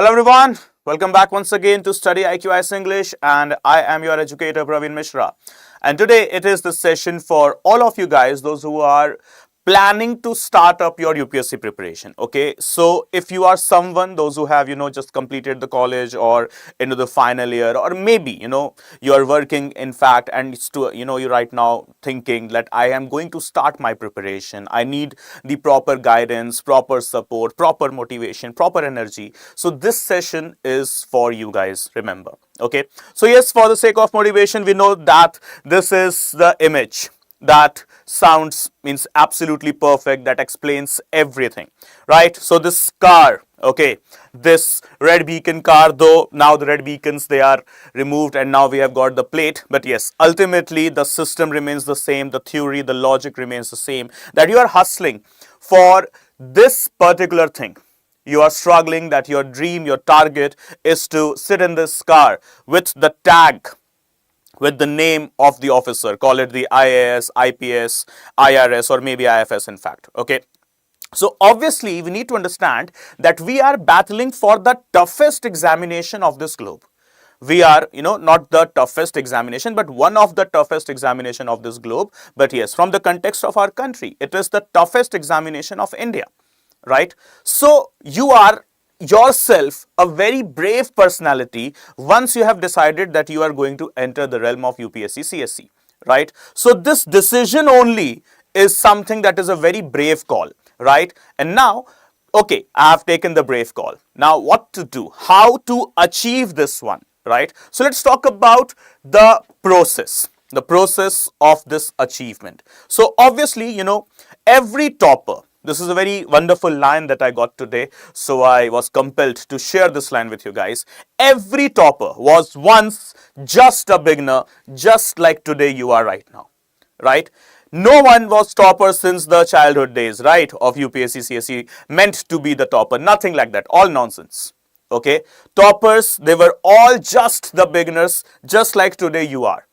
Hello everyone, welcome back once again to StudyIQ IAS English, and I am your educator Praveen Mishra. And today it is the session for all of you guys, those who are planning to start up your UPSC preparation. Okay, so if you are someone, those who have just completed the college or into the final year, or maybe you are working in fact, and you're right now thinking that I am going to start my preparation, I need the proper guidance, proper support, proper motivation, proper energy. So this session is for you guys, remember. Okay, so yes, for the sake of motivation, we know that this is the image that sounds means absolutely perfect, that explains everything, right? So this car, okay, this red beacon car, though now the red beacons, they are removed and now we have got the plate, but yes, ultimately the system remains the same, the theory, the logic remains the same, that you are hustling for this particular thing. You are struggling, that your dream, your target is to sit in this car with the tag, with the name of the officer, call it the IAS, IPS, IRS, or maybe IFS in fact, okay. So obviously we need to understand that we are battling for the toughest examination of this globe. We are, not the toughest examination, but one of the toughest examination of this globe. But yes, from the context of our country, it is the toughest examination of India, right? So you are yourself a very brave personality once you have decided that you are going to enter the realm of UPSC CSE, right? So this decision only is something that is a very brave call, right? And now, okay, I have taken the brave call. Now what to do? How to achieve this one, right? So let's talk about the process of this achievement. So obviously, every topper, this is a very wonderful line that I got today, so I was compelled to share this line with you guys. Every topper was once just a beginner, just like today you are right now, right? No one was topper since the childhood days, right, of UPSC CSE, meant to be the topper. Nothing like that, all nonsense. Okay, toppers, they were all just the beginners, just like today you are.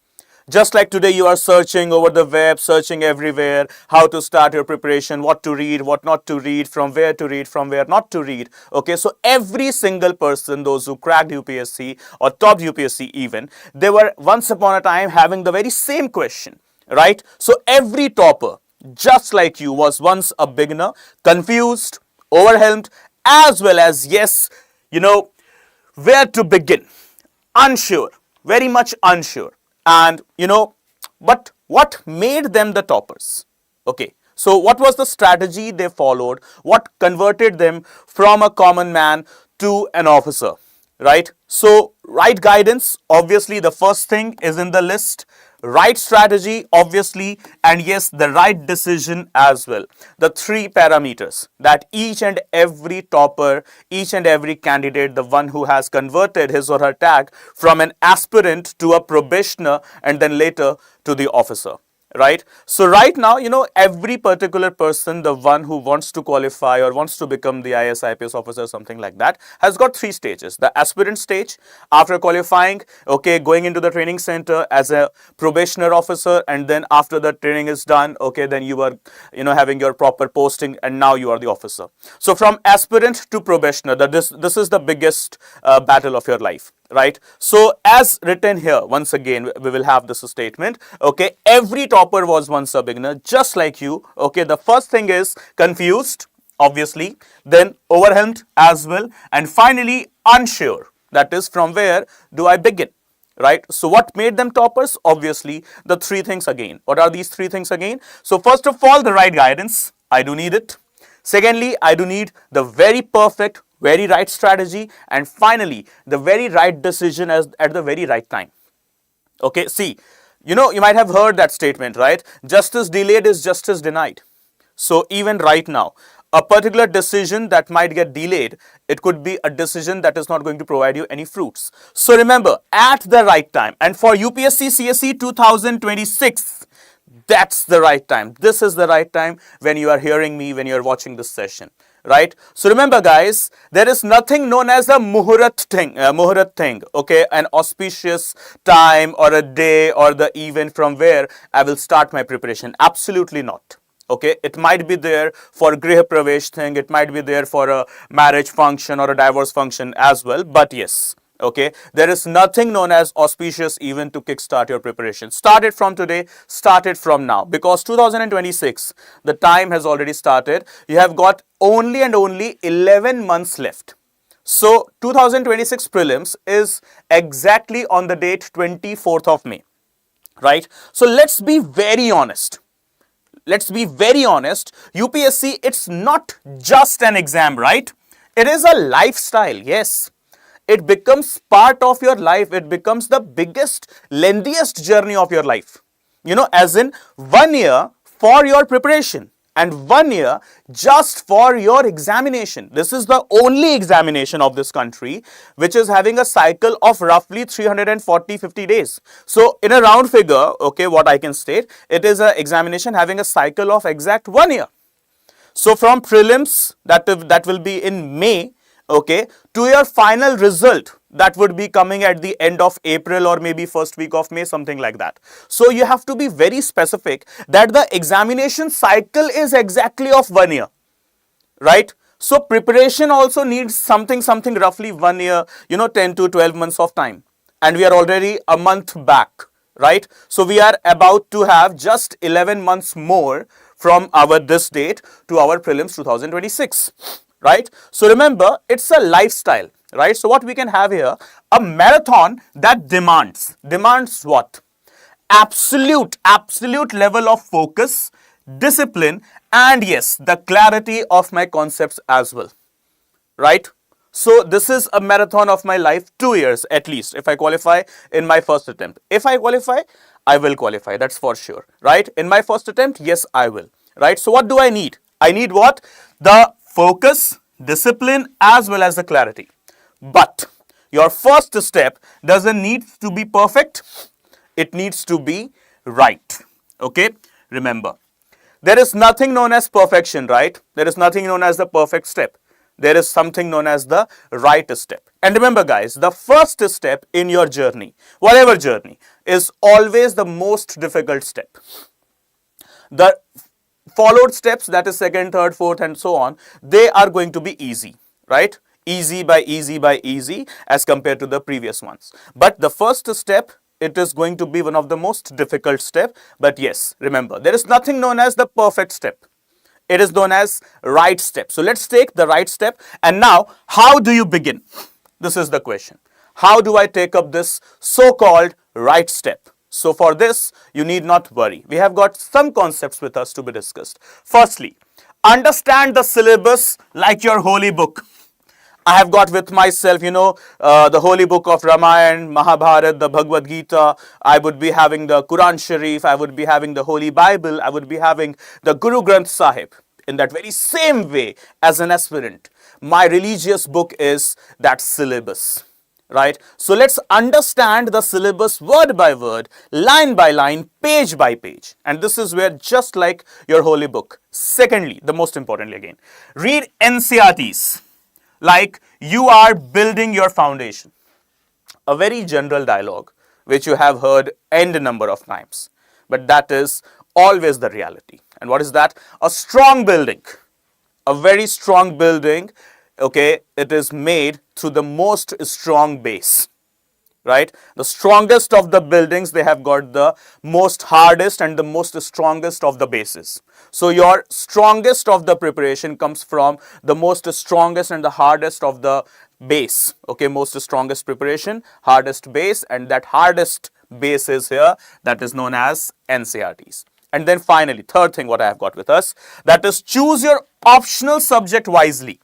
Just like today you are searching over the web, searching everywhere, how to start your preparation, what to read, what not to read, from where to read, from where not to read. Okay, so every single person, those who cracked UPSC or topped UPSC even, they were once upon a time having the very same question, right? So every topper, just like you, was once a beginner, confused, overwhelmed, as well as, yes, where to begin, unsure, very much unsure. And but what made them the toppers? Okay, so what was the strategy they followed? What converted them from a common man to an officer, right? So right guidance, obviously the first thing is in the list. Right strategy, obviously, and yes, the right decision as well. The three parameters that each and every topper, each and every candidate, the one who has converted his or her tag from an aspirant to a probationer and then later to the officer, right? So right now, every particular person, the one who wants to qualify or wants to become the IAS IPS officer, something like that, has got three stages. The aspirant stage, after qualifying, okay, going into the training center as a probationer officer, and then after the training is done, okay, then you are, having your proper posting, and now you are the officer. So from aspirant to probationer, this is the biggest battle of your life, right? So as written here, once again, we will have this statement, okay, every topper was once a beginner, just like you. Okay, the first thing is confused, obviously, then overwhelmed as well, and finally unsure, that is from where do I begin, right? So what made them toppers? Obviously the three things again. What are these three things again? So first of all, the right guidance, I do need it. Secondly, I do need the very perfect, very right strategy, and finally the very right decision at the very right time. Okay, see, you might have heard that statement, right? Justice delayed is justice denied. So even right now, a particular decision that might get delayed, it could be a decision that is not going to provide you any fruits. So remember, at the right time, and for UPSC CSE 2026, that's the right time. This is the right time when you are hearing me, when you are watching this session, right? So remember guys, there is nothing known as a muhurat thing, okay, an auspicious time or a day or the event from where I will start my preparation. Absolutely not. Okay, it might be there for Grih Pravesh thing, it might be there for a marriage function or a divorce function as well, but yes, okay, there is nothing known as auspicious event to kickstart your preparation. Start it from today, start it from now, because 2026, the time has already started. You have got only and only 11 months left. So 2026 prelims is exactly on the date 24th of May, right? So let's be very honest. Let's be very honest. UPSC, it's not just an exam, right? It is a lifestyle, yes. It becomes part of your life. It becomes the biggest, lengthiest journey of your life. You know, as in 1 year for your preparation and 1 year just for your examination. This is the only examination of this country which is having a cycle of roughly 340-50 days. So in a round figure, okay, what I can state, it is an examination having a cycle of exact 1 year. So from prelims, that will be in May, okay, to your final result, that would be coming at the end of April or maybe first week of May, something like that. So you have to be very specific that the examination cycle is exactly of 1 year, right? So preparation also needs something roughly 1 year, 10 to 12 months of time. And we are already a month back, right? So we are about to have just 11 months more from our this date to our prelims 2026. Right? So remember, it's a lifestyle, right? So what we can have here, a marathon that demands what? Absolute level of focus, discipline, and yes, the clarity of my concepts as well, right? So this is a marathon of my life, 2 years at least, if I qualify in my first attempt. If I qualify, I will qualify, that's for sure, right? In my first attempt, yes, I will, right? So what do I need? I need what? The focus, discipline, as well as the clarity. But your first step doesn't need to be perfect. It needs to be right. Okay? Remember, there is nothing known as perfection, right? There is nothing known as the perfect step. There is something known as the right step. And remember, guys, the first step in your journey, whatever journey, is always the most difficult step. The followed steps, that is second, third, fourth, and so on, they are going to be easy, right? Easy by easy as compared to the previous ones. But the first step, it is going to be one of the most difficult step. But yes, remember, there is nothing known as the perfect step. It is known as right step. So let's take the right step. And now, how do you begin? This is the question. How do I take up this so-called right step? So for this, you need not worry. We have got some concepts with us to be discussed. Firstly, understand the syllabus like your holy book. I have got with myself, the holy book of Ramayana, Mahabharata, the Bhagavad Gita. I would be having the Quran Sharif. I would be having the Holy Bible. I would be having the Guru Granth Sahib. In that very same way, as an aspirant, my religious book is that syllabus. Right? So let's understand the syllabus word by word, line by line, page by page. And this is where, just like your holy book. Secondly, the most importantly again, read NCERTs like you are building your foundation. A very general dialogue which you have heard n number of times. But that is always the reality. And what is that? A strong building, a very strong building, okay, it is made through the most strong base, right? The strongest of the buildings, they have got the most hardest and the most strongest of the bases. So your strongest of the preparation comes from the most strongest and the hardest of the base. Okay, most strongest preparation, hardest base, and that hardest base is here, that is known as NCERTs. And then finally, third thing what I have got with us, that is choose your optional subject wisely,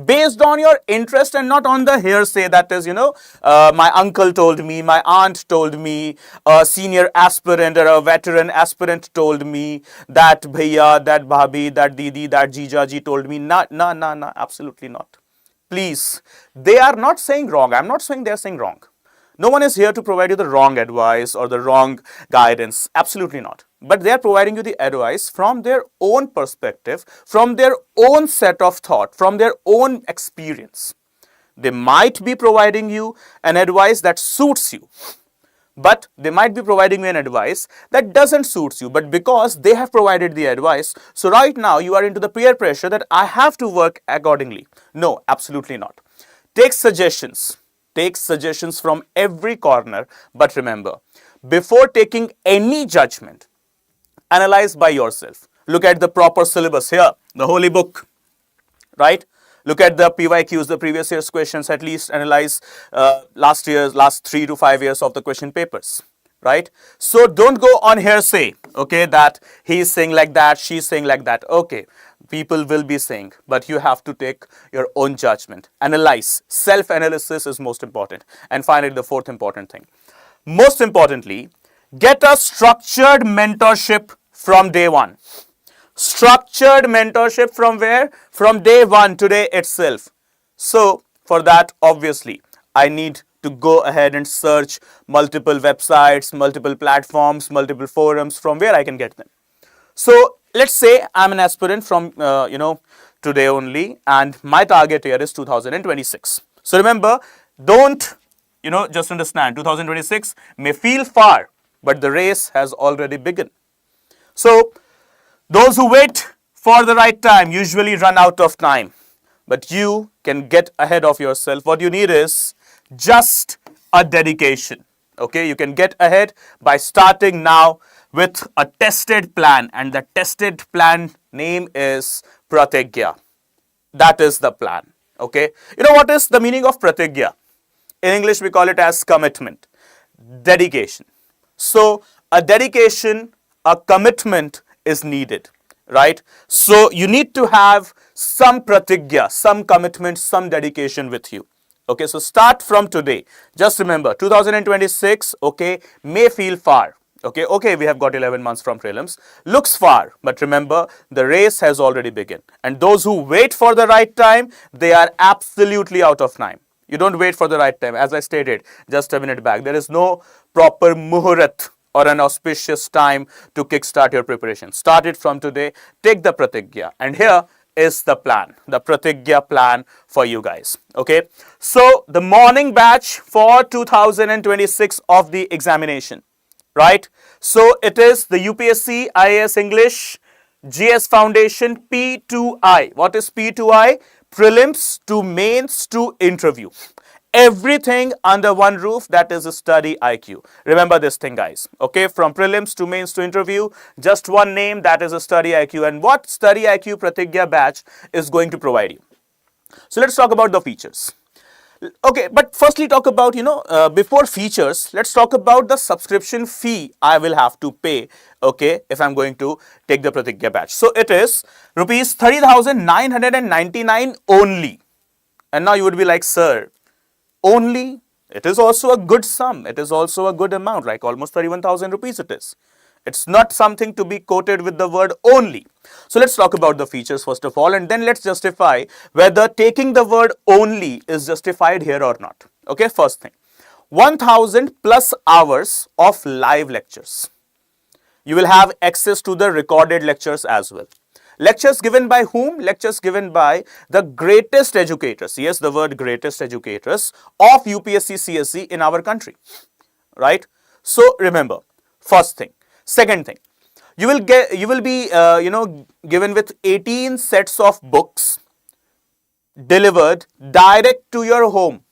based on your interest and not on the hearsay that is, my uncle told me, my aunt told me, a senior aspirant or a veteran aspirant told me, that bhaiya, that bhabhi, that didi, that jijaji told me. No, absolutely not. Please, they are not saying wrong. I'm not saying they're saying wrong. No one is here to provide you the wrong advice or the wrong guidance. Absolutely not. But they are providing you the advice from their own perspective, from their own set of thought, from their own experience. They might be providing you an advice that suits you. but they might be providing me an advice that doesn't suit you, but because they have provided the advice, so right now you are into the peer pressure that I have to work accordingly. No, absolutely not. Take suggestions. Take suggestions from every corner, but remember, before taking any judgment, analyze by yourself. Look at the proper syllabus here, the holy book, right? Look at the PYQs, the previous year's questions, at least analyze last 3 to 5 years of the question papers, right? So don't go on hearsay, okay, that he's saying like that, she's saying like that. Okay, people will be saying, but you have to take your own judgment. Analyze. Self-analysis is most important. And finally, the fourth important thing. Most importantly, get a structured mentorship from day one. Structured mentorship from where? From day one, today itself. So for that, obviously, I need to go ahead and search multiple websites, multiple platforms, multiple forums from where I can get them. So let's say I'm an aspirant from, today only, and my target year is 2026. So remember, don't, just understand, 2026 may feel far, but the race has already begun. So those who wait for the right time usually run out of time, but you can get ahead of yourself. What you need is just a dedication. Okay, you can get ahead by starting now with a tested plan, and the tested plan name is Pratigya. That is the plan. Okay, what is the meaning of Pratigya? In English, we call it as commitment, dedication. So a dedication, a commitment is needed, right? So you need to have some pratigya, some commitment, some dedication with you. Okay, so start from today. Just remember, 2026, okay, may feel far. Okay, we have got 11 months from prelims. Looks far, but remember, the race has already begun. And those who wait for the right time, they are absolutely out of time. You don't wait for the right time. As I stated just a minute back, there is no proper muhurat or an auspicious time to kickstart your preparation. Start it from today. Take the Pratigya. And here is the plan, the Pratigya plan for you guys. Okay. So the morning batch for 2026 of the examination, right? So it is the UPSC IAS English GS Foundation P2I. What is P2I? Prelims to mains to interview. Everything under one roof, that is a StudyIQ. Remember this thing, guys. Okay, from prelims to mains to interview, just one name, that is a StudyIQ. And what StudyIQ Pratigya batch is going to provide you? So let's talk about the features. Okay, but firstly talk about, before features, let's talk about the subscription fee I will have to pay, okay, if I'm going to take the Pratigya batch. So it is rupees 30,999 only. And now you would be like, sir, only? It is also a good sum. It is also a good amount, like almost 31,000 rupees it is. It's not something to be quoted with the word only. So let's talk about the features first of all, and then let's justify whether taking the word only is justified here or not. Okay, first thing, 1,000 plus hours of live lectures. You will have access to the recorded lectures as well. Lectures given by whom? Lectures given by the greatest educators. Yes, the word greatest educators of UPSC CSE in our country, right? So remember, first thing. Second thing, you will be given with 18 sets of books delivered direct to your home.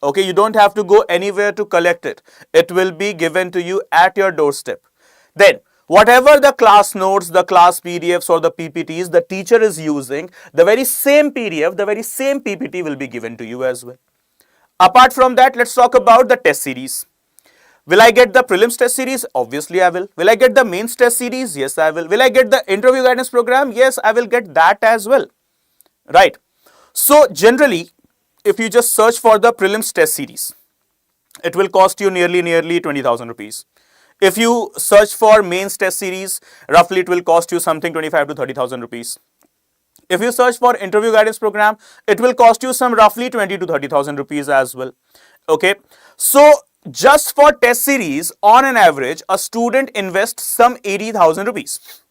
Okay, you don't have to go anywhere to collect it. It will be given to you at your doorstep. Then, whatever the class notes, the class PDFs or the PPTs the teacher is using, the very same PDF, the very same PPT will be given to you as well. Apart from that, let's talk about the test series. Will I get the prelims test series? Obviously I will. Will I get the mains test series? Yes, I will. Will I get the interview guidance program? Yes, I will get that as well. Right. So generally, if you just search for the prelims test series, it will cost you nearly 20,000 rupees. If you search for mains test series, roughly it will cost you something 25 to 30,000 rupees. If you search for interview guidance program, it will cost you some roughly 20 to 30,000 rupees as well. Okay. So just for test series, on an average, a student invests some 80,000 rupees.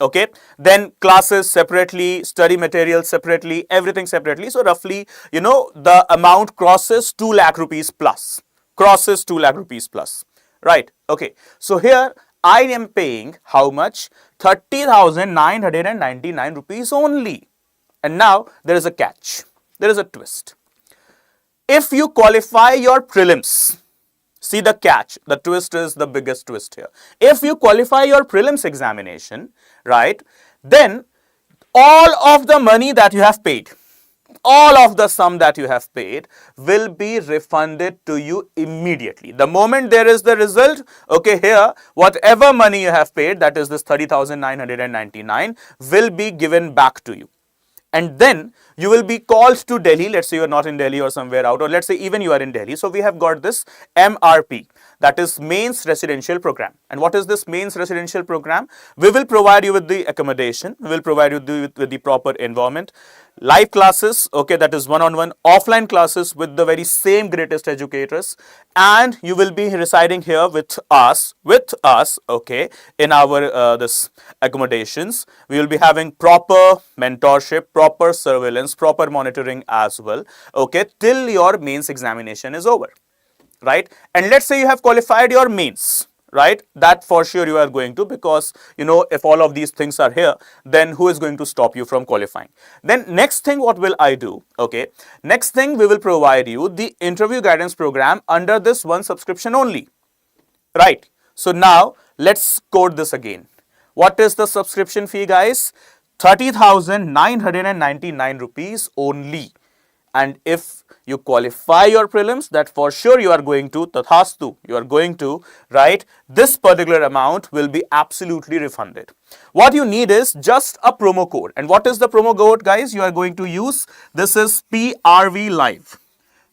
Okay. Then classes separately, study materials separately, everything separately. So roughly, the amount crosses 2 lakh rupees plus. Crosses 2 lakh rupees plus. right? Okay, so here I am paying how much? 30,999 rupees only. And now there is a catch, there is a twist. If you qualify your prelims, see the catch, the twist is the biggest twist here. If you qualify your prelims examination, right, then all of the money that you have paid, all of the sum that you have paid will be refunded to you immediately. The moment there is the result, okay, here, whatever money you have paid, that is this 30,999, will be given back to you. And then you will be called to Delhi. Let's say you are not in Delhi or somewhere out, or let's say even you are in Delhi. So we have got this MRP, that is Mains Residential Program. And what is this Mains Residential Program? We will provide you with the accommodation. We will provide you with the proper environment. Live classes, okay, that is one-on-one, offline classes with the very same greatest educators, and you will be residing here with us, okay, in our this accommodations. We will be having proper mentorship, proper surveillance, proper monitoring as well, okay, till your mains examination is over, right? And let's say you have qualified your mains, right? That for sure you are going to, because you know, if all of these things are here, then who is going to stop you from qualifying? Then next thing, what will I do? Okay, next thing, we will provide you the interview guidance program under this one subscription only, right? So now let's code this again. What is the subscription fee, guys? 30,999 rupees only. And if you qualify your prelims, that for sure you are going to, tathastu, you are going to, right, this particular amount will be absolutely refunded. What you need is just a promo code. And what is the promo code, guys? You are going to use, this is PRV Live.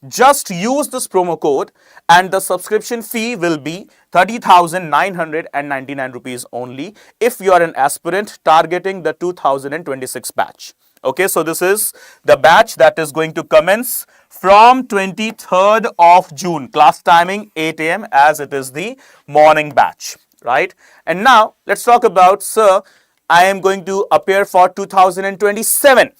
Just use this promo code and the subscription fee will be 30,999 rupees only if you are an aspirant targeting the 2026 batch. Okay, so this is the batch that is going to commence from 23rd of June. Class timing 8 a.m. as it is the morning batch, right? And now let's talk about, sir, I am going to appear for 2027.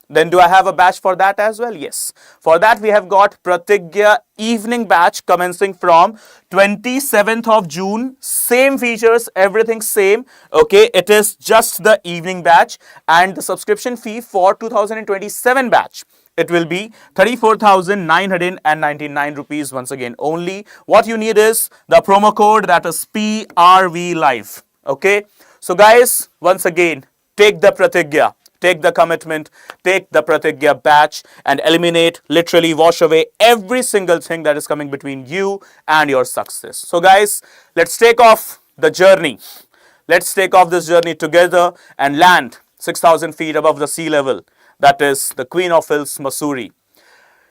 Then do I have a batch for that as well? Yes. For that we have got Pratigya evening batch commencing from 27th of June. Same features, everything same. Okay, it is just the evening batch, and the subscription fee for 2027 batch, it will be 34,999 rupees once again only. What you need is the promo code, that is PRV Live. Okay. So guys, once again, take the Pratigya. Take the commitment, take the Pratigya batch and eliminate, literally wash away every single thing that is coming between you and your success. So guys, let's take off the journey. Let's take off this journey together and land 6,000 feet above the sea level. That is the Queen of Hills, Mussoorie.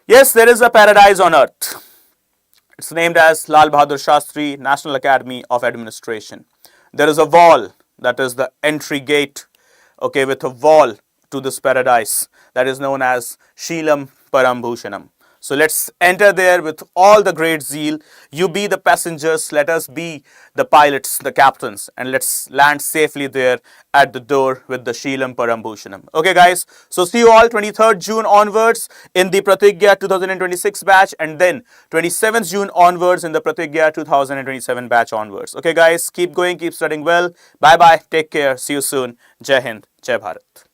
Yes, there is a paradise on earth. It's named as Lal Bahadur Shastri National Academy of Administration. There is a wall, that is the entry gate, okay, with a wall to this paradise that is known as Sheelam Parambhushanam. So let's enter there with all the great zeal. You be the passengers, let us be the pilots, the captains, and let's land safely there at the door with the Sheelam Parambhushanam. Okay guys, so see you all 23rd June onwards in the Pratigya 2026 batch, and then 27th June onwards in the Pratigya 2027 batch onwards. Okay guys, keep going, keep studying well. Bye bye, take care, see you soon. Jai Hind, Jai Bharat.